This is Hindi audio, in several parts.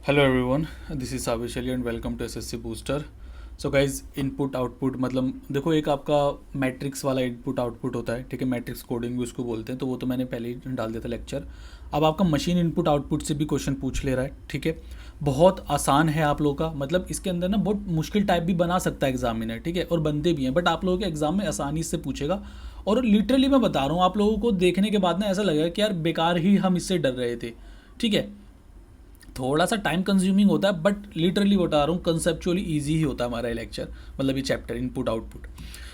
Hello everyone, this is Sabish Ali and welcome to SSC booster. So guys, input output मतलब देखो, एक आपका मैट्रिक्स वाला इनपुट आउटपुट होता है, ठीक है। मैट्रिक्स कोडिंग भी उसको बोलते हैं, तो वो तो मैंने पहले ही डाल दिया था लेक्चर। अब आपका मशीन इनपुट आउटपुट से भी क्वेश्चन पूछ ले रहा है, ठीक है। बहुत आसान है आप लोगों का, मतलब इसके अंदर ना बहुत मुश्किल टाइप भी बना सकता है एग्जामिनर, ठीक है, और बनते भी हैं, बट आप लोगों के एग्जाम में आसानी से पूछेगा। और लिटरली मैं बता रहा हूँ, आप लोगों को देखने के बाद ना ऐसा लगेगा कि यार बेकार ही हम इससे डर रहे थे, ठीक है। थोड़ा सा टाइम कंज्यूमिंग होता है, बट लिटरली बता रहा हूँ कंसेप्चुअली ईजी ही होता है हमारा ये लेक्चर, मतलब ये चैप्टर इनपुट आउटपुट।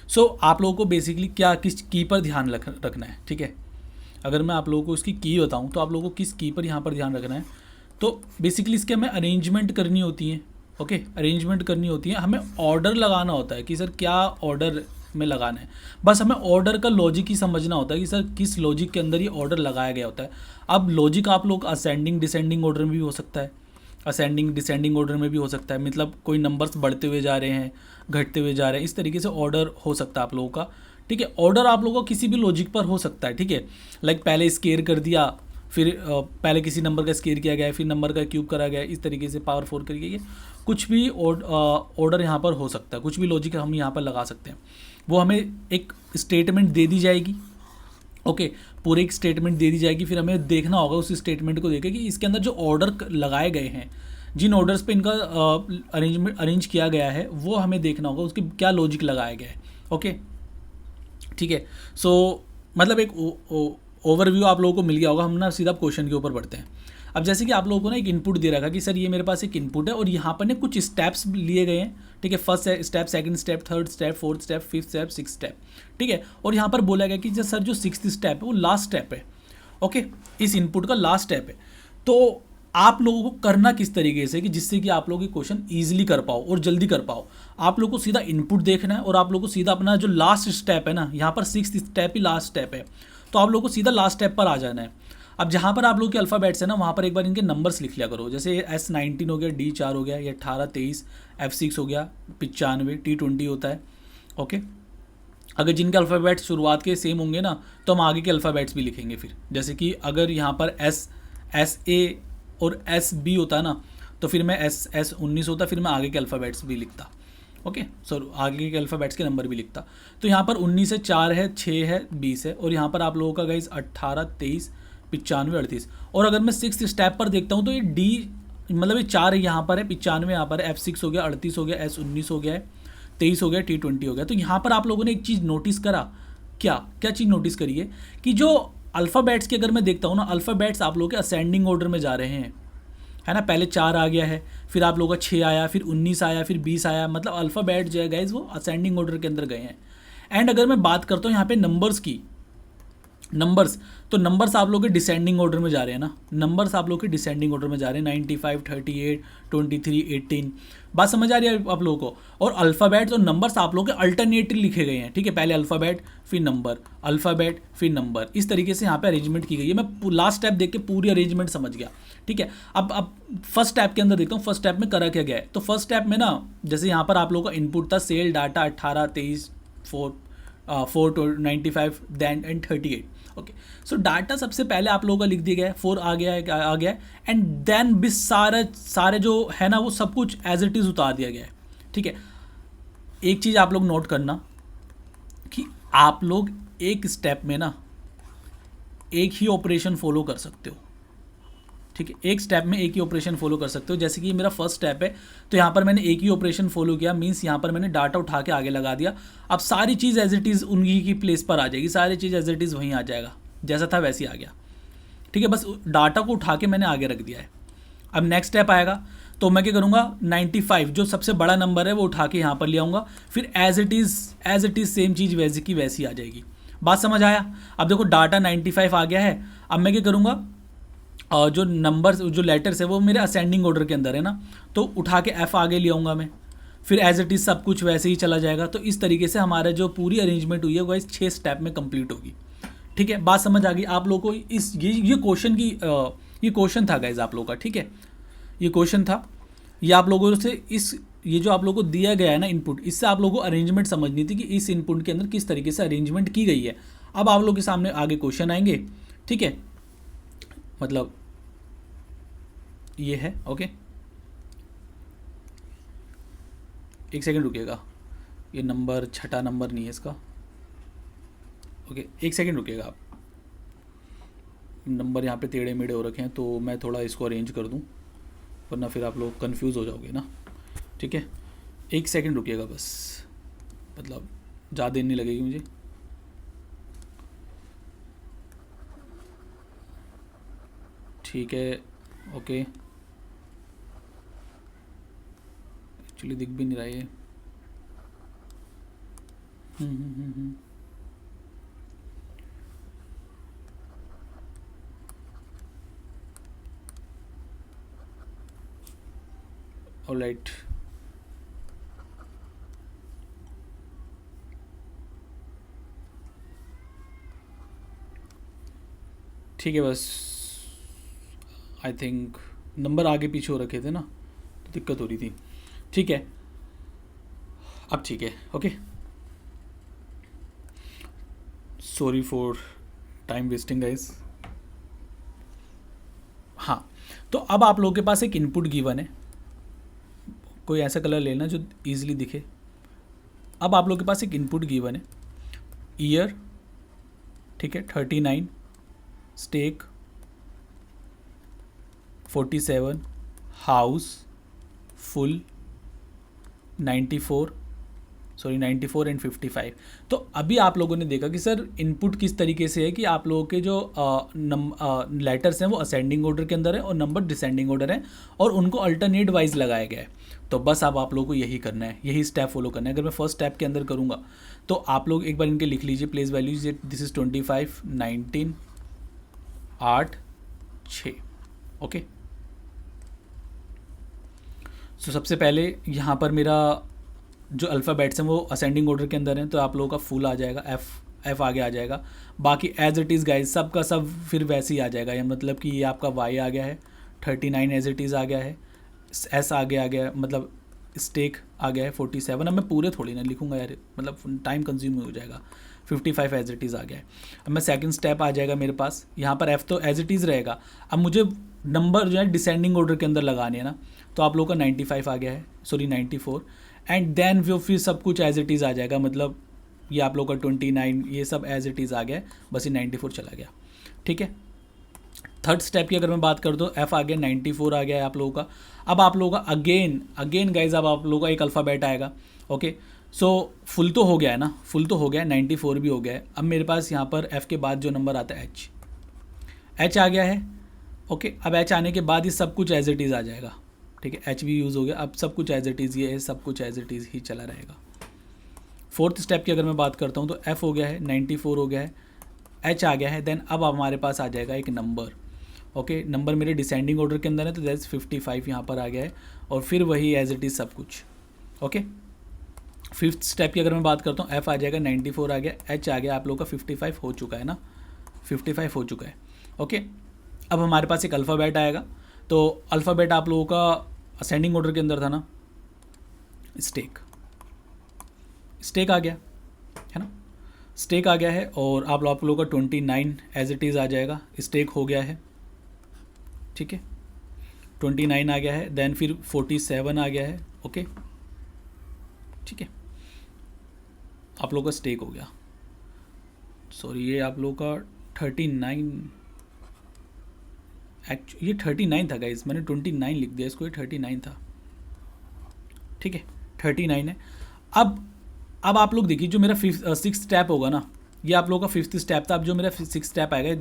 सो आप लोगों को बेसिकली क्या किस की पर ध्यान रखना है, ठीक है। अगर मैं आप लोगों को इसकी की बताऊँ तो आप लोगों को किस की पर यहाँ पर ध्यान रखना है। तो बेसिकली इसके हमें अरेंजमेंट करनी होती है, ओके। अरेंजमेंट करनी होती है, हमें ऑर्डर लगाना होता है कि सर क्या ऑर्डर में लगाना है। बस हमें ऑर्डर का लॉजिक ही समझना होता है कि सर किस लॉजिक के अंदर ये ऑर्डर लगाया गया होता है। अब लॉजिक आप लोग असेंडिंग डिसेंडिंग ऑर्डर में भी हो सकता है, असेंडिंग डिसेंडिंग ऑर्डर में भी हो सकता है, मतलब कोई नंबर्स बढ़ते हुए जा रहे हैं, घटते हुए जा रहे हैं, इस तरीके से ऑर्डर हो सकता है आप लोगों का, ठीक है। ऑर्डर आप लोगों का किसी भी लॉजिक पर हो सकता है, ठीक है। लाइक पहले स्केयर कर दिया, फिर पहले किसी नंबर का स्केयर किया गया, फिर नंबर का क्यूब करा गया, इस तरीके से पावर 4 करी गई है। कुछ भी ऑर्डर यहाँ पर हो सकता है, कुछ भी लॉजिक हम यहाँ पर लगा सकते हैं। वो हमें एक स्टेटमेंट दे दी जाएगी, ओके। पूरी एक स्टेटमेंट दे दी जाएगी, फिर हमें देखना होगा उस स्टेटमेंट को देखे कि इसके अंदर जो ऑर्डर लगाए गए हैं, जिन ऑर्डर्स पे इनका अरेंज किया गया है, वो हमें देखना होगा उसके क्या लॉजिक लगाया गया है, ओके, ठीक है। सो मतलब एक ओवरव्यू आप लोगों को मिल गया होगा। हम ना सीधा क्वेश्चन के ऊपर बढ़ते हैं। अब जैसे कि आप लोगों को ना एक इनपुट दे रखा कि सर ये मेरे पास एक इनपुट है और यहाँ पर ना कुछ स्टेप्स लिए गए हैं, ठीक है। First step, second step, third step, fourth step, fifth step, six step, ठीक है। और यहाँ पर बोला गया कि सर जो सिक्स्थ स्टेप है वो लास्ट स्टेप है, ओके, इस इनपुट का लास्ट स्टेप है। तो आप लोगों को करना किस तरीके से कि जिससे कि आप लोग ये क्वेश्चन ईजिली कर पाओ और जल्दी कर पाओ। आप लोग को सीधा इनपुट देखना है और आप लोग को सीधा अपना जो लास्ट स्टेप है ना, यहाँ पर सिक्स्थ स्टेप ही लास्ट स्टेप है, तो आप लोग को सीधा लास्ट स्टेप पर आ जाना है। अब जहाँ पर आप लोग के अल्फ़ाबेट्स है ना, वहाँ पर एक बार इनके नंबर्स लिख लिया करो। जैसे S19 हो गया, D4 हो गया, ये 18, 23, F6 हो गया, 95, T20 होता है, ओके। अगर जिनके अल्फ़ाबेट्स शुरुआत के सेम होंगे ना, तो हम आगे के अल्फ़ाबेट्स भी लिखेंगे फिर। जैसे कि अगर यहाँ पर SA और SB होता है ना, तो फिर मैं S19 होता, फिर मैं आगे के अल्फ़ाबेट्स भी लिखता, ओके। सो आगे के अल्फ़ाबेट्स के नंबर भी लिखता। तो यहाँ पर 19 है, 4 है, 6 है, 20 है, और यहाँ पर आप लोगों का गाइस 18, 23, 95, 38। और अगर मैं सिक्स स्टेप पर देखता हूँ तो ये डी, मतलब ये 4 यहाँ पर है, 95 यहाँ पर है, F6 हो गया, 38 हो गया, S19 हो गया है, 23 हो गया, T20 हो गया। तो यहाँ पर आप लोगों ने एक चीज़ नोटिस करा, क्या क्या चीज़ नोटिस करी है कि जो अल्फ़ाबेट्स की अगर मैं देखता हूँ ना, अल्फ़ाबेट्स आप लोगों के असेंडिंग ऑर्डर में जा रहे हैं, है ना। पहले 4 आ गया है, फिर आप लोगों का 6 आया, फिर 19 आया, फिर 20 आया, मतलब अल्फ़ाबेट जो है गाइज वो असेंडिंग ऑर्डर के अंदर गए हैं। एंड अगर मैं बात करता हूँ यहाँ पे नंबर्स की, नंबर्स, तो नंबर्स आप लोग के डिसेंडिंग ऑर्डर में जा रहे हैं ना, नंबर्स आप लोग के डिसेंडिंग ऑर्डर में जा रहे हैं, 95, 38, 23, 18। बात समझ आ रही है आप लोगों को। और अल्फ़ाबेट्स और नंबर्स आप लोग के अल्टरनेटली लिखे गए हैं, ठीक है। पहले अल्फ़ाबेट फिर नंबर, अल्फ़ाबेट फिर नंबर, इस तरीके से यहाँ पे अरेंजमेंट की गई है। मैं लास्ट स्टेप देख के पूरी अरेंजमेंट समझ गया, ठीक है। अब फर्स्ट स्टेप के अंदर देखता हूँ, फर्स्ट स्टेप में करा क्या गया है। तो फर्स्ट स्टेप में ना, जैसे यहाँ पर आप लोगों का इनपुट था sale data 18, 23, 495 than and 38, okay. So data सबसे पहले आप लोगों का लिख दिया गया है, 4 आ गया है, एंड देन भी सारे जो है ना वो सब कुछ एज इट इज़ उतार दिया गया है, ठीक है। एक चीज़ आप लोग नोट करना कि आप लोग एक स्टेप में ना एक ही ऑपरेशन फॉलो कर सकते हो, ठीक है। एक स्टेप में एक ही ऑपरेशन फॉलो कर सकते हो। जैसे कि ये मेरा फर्स्ट स्टेप है, तो यहाँ पर मैंने एक ही ऑपरेशन फॉलो किया, मीन्स यहाँ पर मैंने डाटा उठा के आगे लगा दिया। अब सारी चीज़ एज इट इज़ उन्हीं की प्लेस पर आ जाएगी, सारी चीज़ एज इट इज़ वहीं आ जाएगा, जैसा था वैसे ही आ गया, ठीक है। बस डाटा को उठा के मैंने आगे रख दिया है। अब नेक्स्ट स्टेप आएगा, तो मैं क्या करूँगा, 95 जो सबसे बड़ा नंबर है वो उठा के यहाँ पर ले आऊँगा, फिर एज इट इज़ सेम चीज़ वैसी की वैसी आ जाएगी। बात समझ आया। अब देखो डाटा 95 आ गया है, अब मैं क्या करूँगा, और जो नंबर्स जो लेटर्स है वो मेरे असेंडिंग ऑर्डर के अंदर है ना, तो उठा के F आगे ले आऊँगा मैं, फिर एज इट इज़ सब कुछ वैसे ही चला जाएगा। तो इस तरीके से हमारा जो पूरी अरेंजमेंट हुई है वो इस 6 स्टेप में कंप्लीट होगी, ठीक है। बात समझ आ गई आप लोगों को। इस ये क्वेश्चन की ये क्वेश्चन था गाइज आप लोगों का, ठीक है। ये क्वेश्चन था, ये आप लोगों से ये जो आप लोगों को दिया गया है ना इनपुट, इससे आप लोगों को अरेंजमेंट समझनी थी कि इस इनपुट के अंदर किस तरीके से अरेंजमेंट की गई है। अब आप लोग के सामने आगे क्वेश्चन आएंगे, ठीक है, मतलब ये है, ओके। एक सेकंड रुकिएगा, ये नंबर छठा नंबर नहीं है इसका। ओके, एक सेकंड रुकिएगा आप, नंबर यहाँ पे टेढ़े मेढ़े हो रखे हैं तो मैं थोड़ा इसको अरेंज कर दूँ, वरना फिर आप लोग कंफ्यूज हो जाओगे ना। ठीक है, एक सेकंड रुकिएगा बस, मतलब ज़्यादा देर नहीं लगेगी मुझे। ठीक है, ओके, एक्चुअली दिख भी नहीं रहा ये। ऑलराइट, ठीक है, बस आई थिंक नंबर आगे पीछे हो रखे थे ना, तो दिक्कत हो रही थी। ठीक है, अब ठीक है, okay, sorry for time wasting guys. हाँ, तो अब आप लोगों के पास एक इनपुट गिवन है, कोई ऐसा कलर लेना जो ईजिली दिखे। अब आप लोगों के पास एक इनपुट गिवन है, ईयर, ठीक है, 39, स्टेक 47, हाउस फुल 94 एंड 55। तो अभी आप लोगों ने देखा कि सर इनपुट किस तरीके से है कि आप लोगों के जो लेटर्स हैं वो असेंडिंग ऑर्डर के अंदर है और नंबर डिसेंडिंग ऑर्डर है, और उनको अल्टरनेट वाइज लगाया गया है। तो बस अब आप लोगों को यही करना है, यही स्टेप फॉलो करना है। अगर मैं फर्स्ट स्टेप के अंदर करूँगा तो आप लोग एक बार इनके लिख लीजिए place values, this is 25, 19, 8, 6। Okay, so सबसे पहले यहाँ पर मेरा जो अल्फ़ाबेट्स हैं वो असेंडिंग ऑर्डर के अंदर हैं, तो आप लोगों का फुल आ जाएगा, एफ आगे आ जाएगा। बाकी एज इट इज़ गाइज सब का सब फिर वैसे ही आ जाएगा, या मतलब कि ये आपका वाई आ गया है, 39 एज इट इज़ आ गया है, एस आगे आ गया है, मतलब स्टेक आ गया है 47। अब मैं पूरे थोड़ी ना लिखूंगा यार, मतलब टाइम कंज्यूम हो जाएगा। 55 एज इट इज़ आ गया है। अब मैं सेकंड स्टेप आ जाएगा मेरे पास, यहाँ पर एफ़ तो एज इट इज़ रहेगा। अब मुझे नंबर जो है डिसेंडिंग ऑर्डर के अंदर लगाने हैं ना, तो आप लोगों का 95 आ गया है, सॉरी 94, एंड देन वो फिर सब कुछ एज इट इज़ आ जाएगा, मतलब ये आप लोगों का 29 ये सब एज इट इज़ आ गया है, बस ये 94 चला गया। ठीक है, थर्ड स्टेप की अगर मैं बात कर दूँ, एफ़ आ गया, 94 आ गया है आप लोगों का। अब आप लोगों का अगेन गाइज अब आप लोगों का एक अल्फ़ाबेट आएगा। ओके, सो फुल तो हो गया है ना, फुल तो हो गया है, 94 भी हो गया है। अब मेरे पास यहाँ पर एफ़ के बाद जो नंबर आता है एच आ गया है। ओके, अब एच आने के बाद ये सब कुछ एज इट इज़ आ जाएगा। ठीक है, एच भी यूज़ हो गया, अब सब कुछ एज इट इज़, ये सब कुछ एज इट इज़ ही चला रहेगा। फोर्थ स्टेप की अगर मैं बात करता हूँ तो एफ़ हो गया है, 94 हो गया है, एच आ गया है, देन अब हमारे पास आ जाएगा एक नंबर। ओके, नंबर मेरे डिसेंडिंग ऑर्डर के अंदर है, तो दैट्स 55 यहाँ पर आ गया है, और फिर वही एज इट इज़ सब कुछ। ओके, फिफ्थ स्टेप की अगर मैं बात करता हूँ, एफ़ आ जाएगा, 94 आ गया, एच आ गया, आप लोगों का 55 हो चुका है ना, 55 हो चुका है। ओके, अब हमारे पास एक अल्फ़ाबेट आएगा, तो अल्फ़ाबेट आप लोगों का असेंडिंग ऑर्डर के अंदर था ना, स्टेक आ गया है ना, स्टेक आ गया है, और आप लोगों का 29 एज इट इज़ आ जाएगा, स्टेक हो गया है। ठीक है, 29 आ गया है, देन फिर 47 आ गया है। ओके, ठीक है, आप लोगों का स्टेक हो गया, सॉरी ये आप लोगों का 39, ये 39 था गाइज, मैंने 29 लिख दिया इसको, ये 39 था। ठीक है, 39 है। अब आप लोग देखिए, जो मेरा सिक्स स्टेप होगा ना, ये आप लोगों का फिफ्थ स्टेप था। अब जो मेरा सिक्स स्टेप आएगा,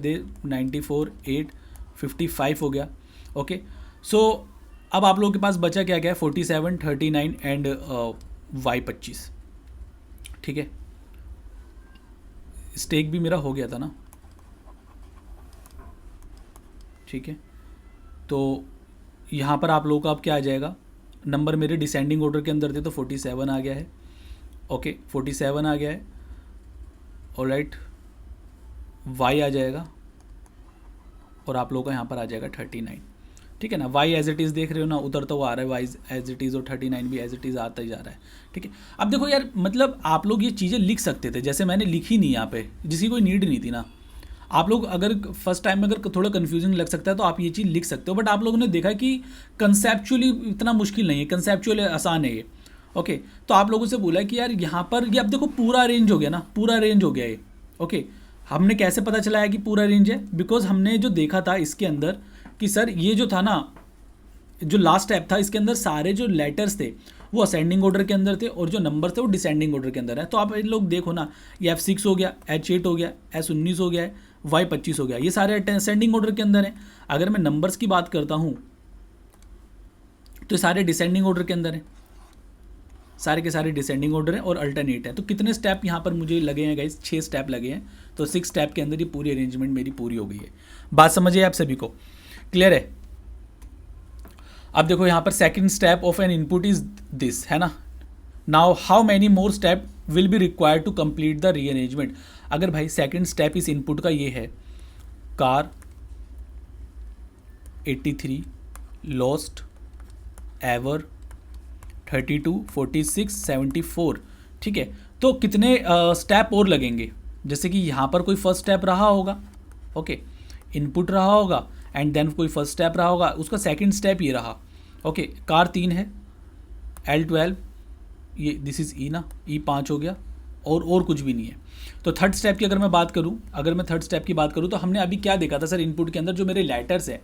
94, 8, 55 हो गया। ओके, सो अब आप लोगों के पास बचा क्या क्या है, 47, 39 एंड वाई 25। ठीक है, स्टेक भी मेरा हो गया था ना। ठीक है, तो यहाँ पर आप लोगों का अब क्या आ जाएगा, नंबर मेरे डिसेंडिंग ऑर्डर के अंदर थे, तो 47 आ गया है। ओके, 47 आ गया है, ऑलराइट, वाई आ जाएगा, और आप लोगों का यहाँ पर आ जाएगा 39। ठीक है ना, वाई एज इट इज़ देख रहे हो ना, उधर तो वो आ रहा है वाई एज इट इज़, और 39 भी एज इट इज़ आता ही जा रहा है। ठीक है, अब देखो यार, मतलब आप लोग ये चीज़ें लिख सकते थे, जैसे मैंने लिखी नहीं यहाँ पे, जिसकी कोई नीड नहीं थी ना। आप लोग अगर फर्स्ट टाइम में अगर थोड़ा कन्फ्यूजिंग लग सकता है तो आप ये चीज़ लिख सकते हो, बट आप लोगों ने देखा कि कंसेप्चुअली इतना मुश्किल नहीं है, कंसेप्चुअली आसान है ये। ओके, तो आप लोगों से बोला कि यार यहाँ पर ये अब देखो पूरा रेंज हो गया ना, पूरा रेंज हो गया ये। ओके, हमने कैसे पता चला है कि पूरा रेंज है? बिकॉज हमने जो देखा था इसके अंदर कि सर ये जो था ना, जो लास्ट स्टेप था इसके अंदर सारे जो लेटर्स थे वो असेंडिंग ऑर्डर के अंदर थे और जो नंबर थे वो डिसेंडिंग ऑर्डर के अंदर है। तो आप इन लोग देखो ना, ये F6 हो गया, H8 हो गया, S19 हो गया है, Y25 हो गया, ये सारे असेंडिंग ऑर्डर के अंदर हैं। अगर मैं नंबर्स की बात करता हूँ तो सारे डिसेंडिंग ऑर्डर के अंदर हैं, सारे के सारे डिसेंडिंग ऑर्डर हैं और अल्टरनेट है। तो कितने स्टेप यहाँ पर मुझे लगे हैं गाइस? 6 स्टेप लगे हैं। तो 6 स्टेप के अंदर ये पूरी अरेंजमेंट मेरी पूरी हो गई है। बात समझिए आप सभी को, क्लियर है? अब देखो यहाँ पर second step of an input is this, है ना। Now how many more step will be required to complete the rearrangement. अगर भाई सेकंड स्टेप इस इनपुट का ये है, कार 83 लॉस्ट एवर 32 46 74, ठीक है। तो कितने स्टेप और लगेंगे? जैसे कि यहाँ पर कोई फर्स्ट स्टेप रहा होगा, ओके, इनपुट रहा होगा एंड देन कोई फर्स्ट स्टेप रहा होगा, उसका सेकंड स्टेप ये रहा, ओके। कार 3 है, L12, ये दिस इज़ ई ना, E5 हो गया और कुछ भी नहीं है। तो थर्ड स्टेप की अगर मैं बात करूँ, अगर मैं थर्ड स्टेप की बात करूँ तो हमने अभी क्या देखा था सर इनपुट के अंदर? जो मेरे लेटर्स हैं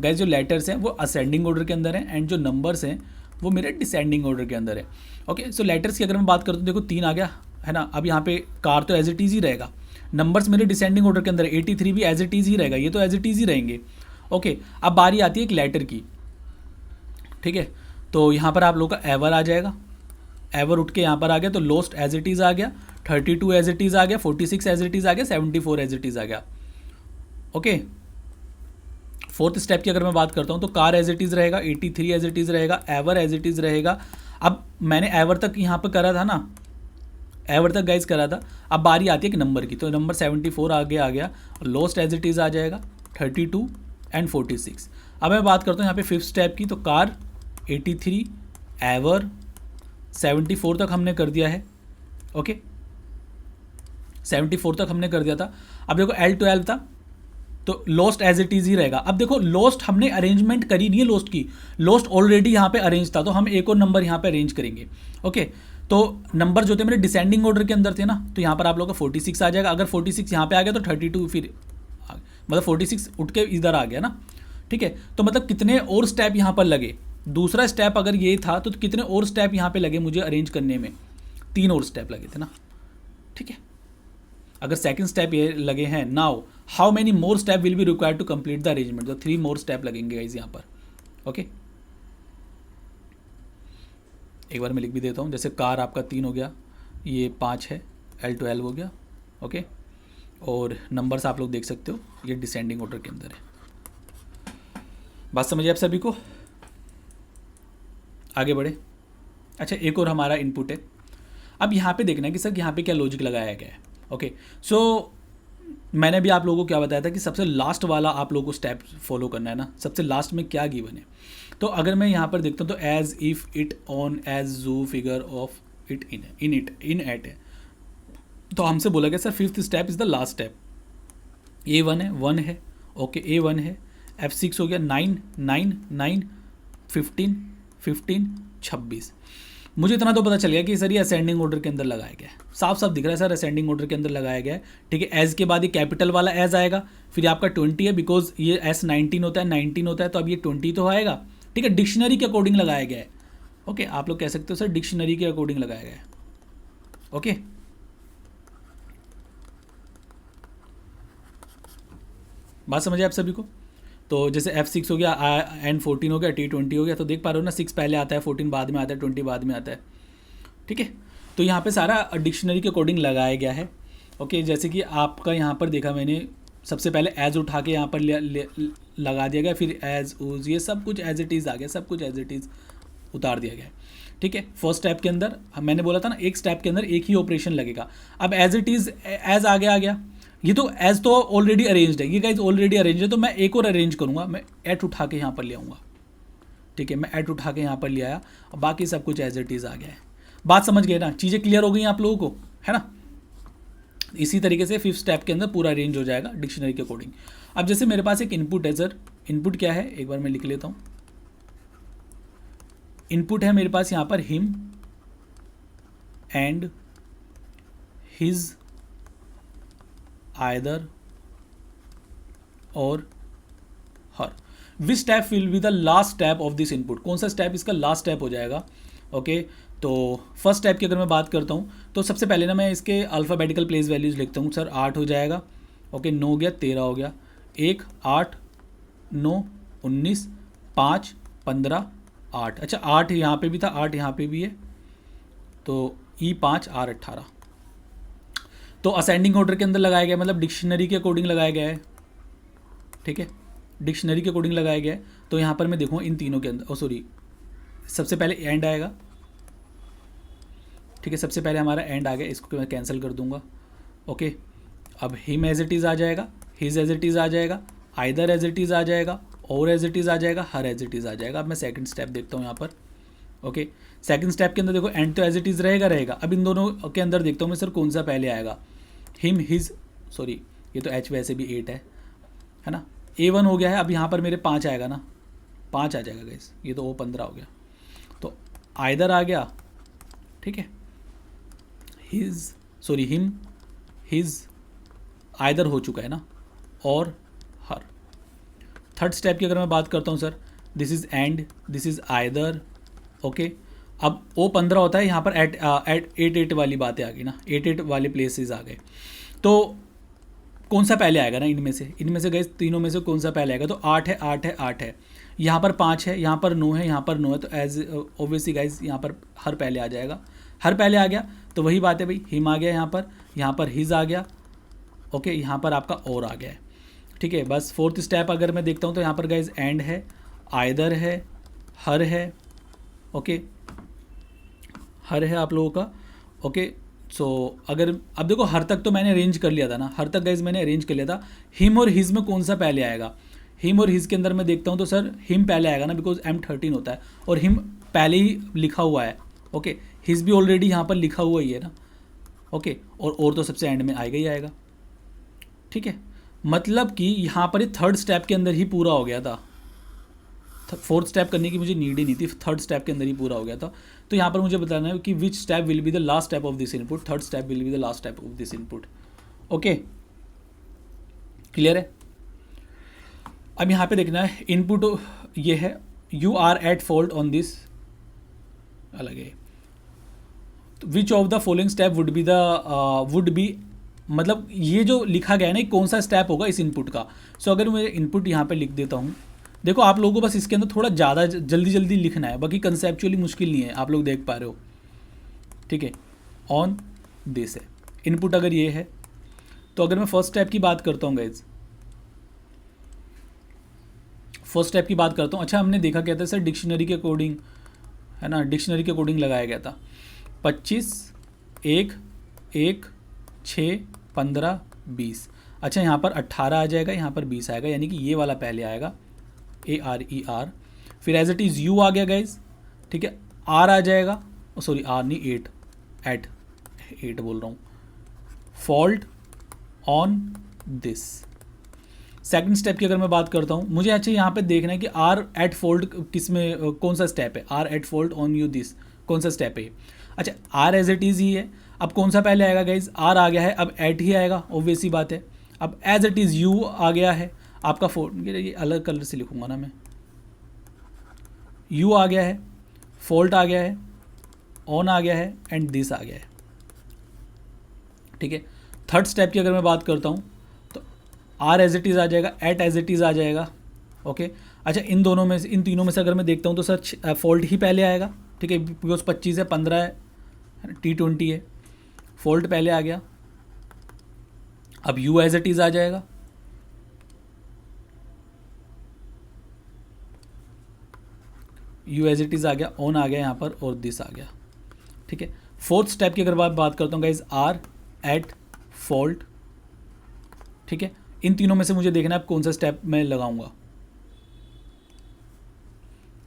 गाइस, जो लेटर्स हैं वो असेंडिंग ऑर्डर के अंदर हैं एंड जो नंबर्स हैं वो मेरे डिसेंडिंग ऑर्डर के अंदर है। ओके, सो लेटर्स की अगर मैं बात करूँ तो देखो 3 आ गया, है ना। अब यहाँ पे कार तो एज इट इज़ ही रहेगा, नंबर्स मेरे डिसेंडिंग ऑर्डर के अंदर है, 83 भी एज इट इज़ ही रहेगा, ये तो एज इट इज़ ही रहेंगे। ओके, अब बारी आती है एक लेटर की, ठीक है। तो यहाँ पर आप लोगों का एवर आ जाएगा, एवर उठ के यहाँ पर आ गया तो लोस्ट एज इट इज़ आ गया, 32 एज इट इज़ आ गया, 46 एज इट इज़ आ गया, 74 एज इट इज़ आ गया। ओके, फोर्थ स्टेप की अगर मैं बात करता हूँ तो कार एज इट इज़ रहेगा, 83 एज इट इज़ रहेगा, एवर एज इट इज़ रहेगा। अब मैंने एवर तक यहाँ पर करा था ना, एवर तक गाइज करा था। अब बारी आती है कि नंबर की, तो नंबर 74 आगे आ गया, लोस्ट एज इट इज़ आ जाएगा, 32 एंड 46। अब मैं बात करता हूँ यहाँ पे फिफ्थ स्टेप की, तो कार 83 एवर 74 तक हमने कर दिया है, ओके, 74 तक हमने कर दिया था। अब देखो L12 था तो लोस्ट एज इट इज़ ही रहेगा। अब देखो लोस्ट हमने अरेंजमेंट करी नहीं है, लोस्ट की, लोस्ट ऑलरेडी यहाँ पे अरेंज था, तो हम एक और नंबर यहाँ पे अरेंज करेंगे। ओके, तो नंबर जो थे मेरे डिसेंडिंग ऑर्डर के अंदर थे ना, तो यहाँ पर आप लोगों का 46 आ जाएगा। अगर 46 यहाँ पे आ गया तो 32 फिर मतलब 46 उठ के इधर आ गया ना, ठीक है। तो मतलब कितने और स्टेप यहाँ पर लगे? दूसरा स्टेप अगर ये था तो कितने और स्टेप यहाँ पे लगे मुझे अरेंज करने में? 3 और स्टेप लगे थे ना, ठीक है। अगर सेकंड स्टेप ये लगे हैं, now how many more step will be required to complete the arrangement? तो 3 मोर स्टेप लगेंगे गाइस यहाँ पर, ओके। एक बार मैं लिख भी देता हूँ, जैसे कार आपका 3 हो गया, ये 5 है, L12 हो गया, ओके। और नंबर्स आप लोग देख सकते हो, ये डिसेंडिंग ऑर्डर के अंदर है। बात समझिए आप सभी को, आगे बढ़े। अच्छा, एक और हमारा इनपुट है। अब यहाँ पे देखना है कि सर यहाँ पे क्या लॉजिक लगाया गया है, ओके। सो मैंने भी आप लोगों को क्या बताया था कि सबसे लास्ट वाला आप लोगों को स्टेप फॉलो करना है ना, सबसे लास्ट में क्या गिवन है। तो अगर मैं यहाँ पर देखता हूँ तो as if it on as do figure of it in eight है। तो हमसे बोला गया sir fifth step is the last step, A1 है, 1 है, ओके, A1 है, F6 हो गया, 9 9 9 15 15 26। मुझे इतना तो पता चल गया कि सर ये असेंडिंग ऑर्डर के अंदर लगाया गया है, साफ साफ दिख रहा है सर असेंडिंग ऑर्डर के अंदर लगाया गया है, ठीक है। एज के बाद ये कैपिटल वाला एज आएगा, फिर आपका 20 है, बिकॉज ये S19 होता है, 19 होता है, तो अब ये 20 तो आएगा, ठीक है। डिक्शनरी के अकॉर्डिंग लगाया गया है, ओके। आप लोग कह सकते हो सर डिक्शनरी के अकॉर्डिंग लगाया गया है, ओके। बात समझिए आप सभी को। तो जैसे F6 हो गया, N14 हो गया, T20 हो गया, तो देख पा रहे हो ना, 6 पहले आता है, 14 बाद में आता है, 20 बाद में आता है, ठीक है। तो यहाँ पे सारा डिक्शनरी के अकॉर्डिंग लगाया गया है, ओके। जैसे कि आपका यहाँ पर देखा मैंने, सबसे पहले एज उठा के यहाँ पर लगा दिया गया, फिर एज उज, ये सब कुछ एज इट इज़ आ गया, सब कुछ एज इट इज़ उतार दिया गया है, ठीक है। फर्स्ट स्टेप के अंदर मैंने बोला था ना, एक स्टेप के अंदर एक ही ऑपरेशन लगेगा। अब एज इट इज़ एज आगे आ गया, ये तो एज तो ऑलरेडी अरेंज्ड है, ये गाइज ऑलरेडी अरेंज है, तो मैं एक और अरेंज करूँगा, मैं एट उठा के यहाँ पर ले आऊँगा, ठीक है। मैं एट उठा के यहाँ पर ले आया और बाकी सब कुछ एज इट इज़ आ गया है। बात समझ गए ना, चीज़ें क्लियर हो गई आप लोगों को, है ना। इसी तरीके से फिफ्थ स्टेप के अंदर पूरा अरेंज हो जाएगा डिक्शनरी के अकॉर्डिंग। अब जैसे मेरे पास एक इनपुट है सर, इनपुट क्या है एक बार मैं लिख लेता हूँ। इनपुट है मेरे पास यहाँ per him and his either और her. Which step will be the last step of this input, कौन सा स्टेप इसका लास्ट स्टेप हो जाएगा। ओके तो फर्स्ट स्टेप की अगर मैं बात करता हूँ तो सबसे पहले ना मैं इसके अल्फ़ाबेटिकल प्लेस वैल्यूज़ लिखता हूँ। सर 8 हो जाएगा, ओके 9 हो गया, 13 हो गया, 1 8 9 19 5 15 8। अच्छा 8 यहाँ पे भी था, 8 यहाँ पे भी है, तो E5 R 18। तो असेंडिंग ऑर्डर के अंदर लगाया गया, मतलब डिक्शनरी के अकॉर्डिंग लगाया गया है, ठीक है, डिक्शनरी के अकॉर्डिंग लगाया गया है। तो यहाँ पर मैं देखूँ इन तीनों के अंदर, सॉरी सबसे पहले एंड आएगा, ठीक है, सबसे पहले हमारा एंड आ गया, इसको मैं कैंसिल कर दूंगा। ओके अब हिम एज इट इज़ आ जाएगा, हिज एज इट इज़ आ जाएगा, आइदर एज इट इज़ आ जाएगा, और एज इट इज़ आ जाएगा, हर एज इट इज़ आ जाएगा। अब मैं सेकंड स्टेप देखता हूँ यहाँ पर। ओके सेकंड स्टेप के अंदर देखो एंड तो एज इट इज़ रहेगा। अब इन दोनों के अंदर देखता हूँ मैं सर कौन सा पहले आएगा। हिम हिज, सॉरी ये तो एच वैसे भी 8 है ना, A1 हो गया है। अब यहाँ पर मेरे 5 आएगा ना, 5 आ जाएगा गाइस, ये तो O15 हो गया, तो आइदर आ गया, ठीक है, his sorry him his either हो चुका है ना, और हर। थर्ड स्टेप की अगर मैं बात करता हूँ sir, this is and, this is either. Okay अब O15 होता है, यहाँ पर एट 8 वाली बातें आ गई ना, 8 वाले प्लेसेस आ गए। तो कौन सा पहले आएगा ना इनमें से गए तीनों में से कौन सा पहले आएगा, तो 8 है 8 है 8 है, यहाँ पर 5 है, यहाँ पर 9 है, यहाँ पर 9 है, तो एज ऑब्वियसली गाइज यहाँ पर हर पहले आ जाएगा। हर पहले आ गया तो वही बात है भाई, हिम आ गया यहाँ पर हिज आ गया, ओके यहाँ पर आपका और आ गया है, ठीक है। बस फोर्थ स्टेप अगर मैं देखता हूँ तो यहाँ पर गाइज एंड है, आइदर है, हर है, ओके हर है आप लोगों का। ओके सो अगर अब देखो हर तक तो मैंने अरेंज कर लिया था ना, हर तक गाइज मैंने अरेंज कर लिया था। हिम और हिज में कौन सा पहले आएगा, हिम और हिज के अंदर मैं देखता हूँ तो सर हिम पहले आएगा ना, बिकॉज M13 होता है और हिम पहले ही लिखा हुआ है। ओके हिज भी ऑलरेडी यहाँ पर लिखा हुआ ही है ना, ओके और तो सबसे एंड में आएगा ही आएगा, ठीक है। मतलब कि यहाँ पर ये थर्ड स्टेप के अंदर ही पूरा हो गया था, फोर्थ स्टेप करने की मुझे नीड ही नहीं थी, थर्ड स्टेप के अंदर ही पूरा हो गया था। तो यहाँ पर मुझे बताना है कि which step will be the last step of this input, third step will be the last step of this input. Okay clear है। अब यहाँ पे देखना है इनपुट ये है, you are at fault on this, अलग है, which of the following step would be मतलब ये जो लिखा गया है ना कौन सा स्टेप होगा इस इनपुट का। सो अगर मैं इनपुट यहाँ पे लिख देता हूँ, देखो आप लोगों को बस इसके अंदर थोड़ा ज़्यादा जल्दी लिखना है, बाकी कंसेप्चुअली मुश्किल नहीं है, आप लोग देख पा रहे हो, ठीक है। ऑन दिस है इनपुट, अगर ये है तो अगर मैं फर्स्ट स्टेप की बात करता हूँ गाइज, फर्स्ट स्टेप की बात करता हूँ। अच्छा हमने देखा क्या था सर, डिक्शनरी के अकॉर्डिंग है ना, डिक्शनरी के अकॉर्डिंग लगाया गया था 25 1 1 6 15 20। अच्छा यहाँ पर 18 आ जाएगा, यहाँ पर 20 आएगा, यानी कि ये वाला पहले आएगा ARER। फिर एज इट इज़ यू आ गया गाइज, ठीक है, आर आ जाएगा, सॉरी आर नहीं 8 बोल रहा हूँ, fault on this. Second step की अगर मैं बात करता हूँ, मुझे अच्छा यहाँ पे देखना है कि आर एट फॉल्ट किस में कौन सा स्टेप है, are at fault on you this कौन सा स्टेप है। अच्छा आर एज इट इज़ ही है, अब कौन सा पहले आएगा गाइज, आर आ गया है, अब एट ही आएगा, ऑब्वियस ही बात है। अब एज इट इज़ यू आ गया है आपका ये अलग कलर से लिखूंगा ना मैं, यू आ गया है, फॉल्ट आ गया है, ऑन आ गया है, एंड दिस आ गया है, ठीक है। थर्ड स्टेप की अगर मैं बात करता हूँ तो आर एज इट इज़ आ जाएगा, एट एज इट इज़ आ जाएगा, ओके। अच्छा इन दोनों में से, इन तीनों में से अगर मैं देखता हूँ तो सर फॉल्ट ही पहले आएगा, ठीक है, बिकॉज 25 है, 15 है, T20 है, फॉल्ट पहले आ गया। अब यू एज इट इज़ आ जाएगा, यू एज इट इज़ आ गया, ऑन आ गया यहाँ पर, और दिस आ गया, ठीक है। फोर्थ स्टेप की अगर बात करता हूँ गाइज, आर एट फॉल्ट, ठीक है। इन तीनों में से मुझे देखना है अब कौन सा स्टेप मैं लगाऊंगा,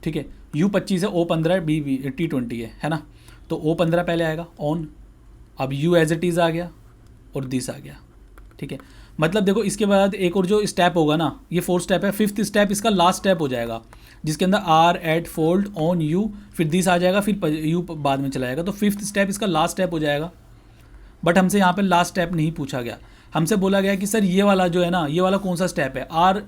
ठीक है। U25 है, O15 है, T20 है ना, तो O15 पहले आएगा, ऑन। अब यू एज इट इज़ आ गया और दिस आ गया, ठीक है। मतलब देखो इसके बाद एक और जो स्टेप होगा ना, ये 4th स्टेप है, 5th स्टेप इसका लास्ट स्टेप हो जाएगा, जिसके अंदर are eight fold on you, फिर दिस आ जाएगा, फिर यू बाद में चला जाएगा। तो 5th स्टेप इसका लास्ट स्टेप हो जाएगा। बट हमसे यहाँ पे लास्ट स्टेप नहीं पूछा गया, हमसे बोला गया कि सर ये वाला जो है ना, ये वाला कौन सा स्टेप है, are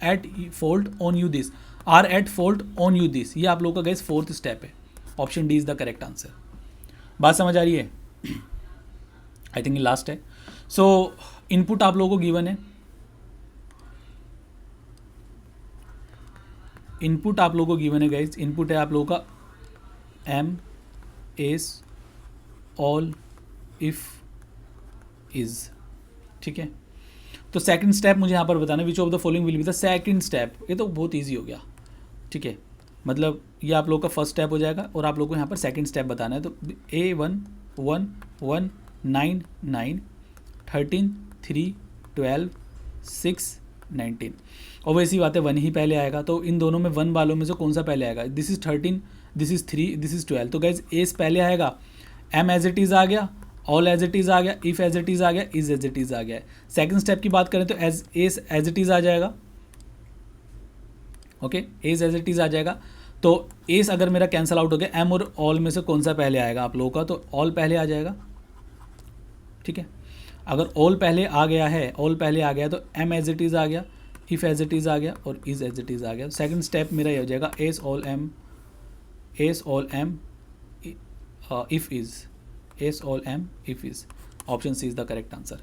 eight fold on you this, are eight fold on you this, ये आप लोगों का गाइस 4th स्टेप है। Option D is the correct answer. बात समझ आ रही है? आई थिंक ये लास्ट है। सो इनपुट आप लोगों को गिवन है, इनपुट आप लोगों को गिवन है गाइस, इनपुट है आप लोगों का M S all if is, ठीक है। तो सेकंड स्टेप मुझे यहाँ पर बताना, which of the following will be the second step. ये तो बहुत इजी हो गया, ठीक है। मतलब ये आप लोगों का फर्स्ट स्टेप हो जाएगा और आप लोगों को यहाँ पर सेकंड स्टेप बताना है। तो A1 1 1 9 9 13 3 12 6 19, और वैसी बात है 1 ही पहले आएगा। तो इन दोनों में 1 वालों में से कौन सा पहले आएगा? This is 13, this is 3, this is 12। तो गाइज एस पहले आएगा, एम एज इट इज़ आ गया, ऑल एज इट इज़ आ गया, इफ़ एज इट इज़ आ गया, इज एज इट इज़ आ गया। सेकंड स्टेप की बात करें तो एज एज इट इज़ आ जाएगा, ओके, एज इट इज़ आ जाएगा। तो एस अगर मेरा कैंसिल आउट हो गया, एम और ऑल में से कौन सा पहले आएगा आप लोगों का? तो ऑल पहले आ जाएगा, ठीक है। अगर ऑल पहले आ गया है, ऑल पहले आ गया तो एम एज इट इज़ आ गया, इफ़ एज इट इज़ आ गया और इज एज इट इज़ आ गया। सेकंड स्टेप मेरा ये हो जाएगा as all am if is, as all am if is. Option C is the correct answer.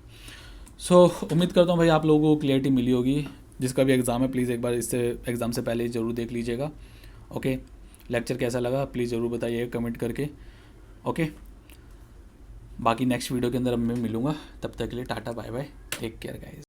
So उम्मीद करता हूँ भाई आप लोगों को क्लियरिटी मिली होगी। जिसका भी एग्ज़ाम है प्लीज़ एक बार इससे एग्ज़ाम से पहले ज़रूर देख लीजिएगा, ओके। लेक्चर कैसा लगा प्लीज़ ज़रूर बताइएगा कमेंट करके, ओके। बाकी नेक्स्ट वीडियो के अंदर मैं मिलूँगा, तब तक के लिए ta-ta bye bye, take care guys.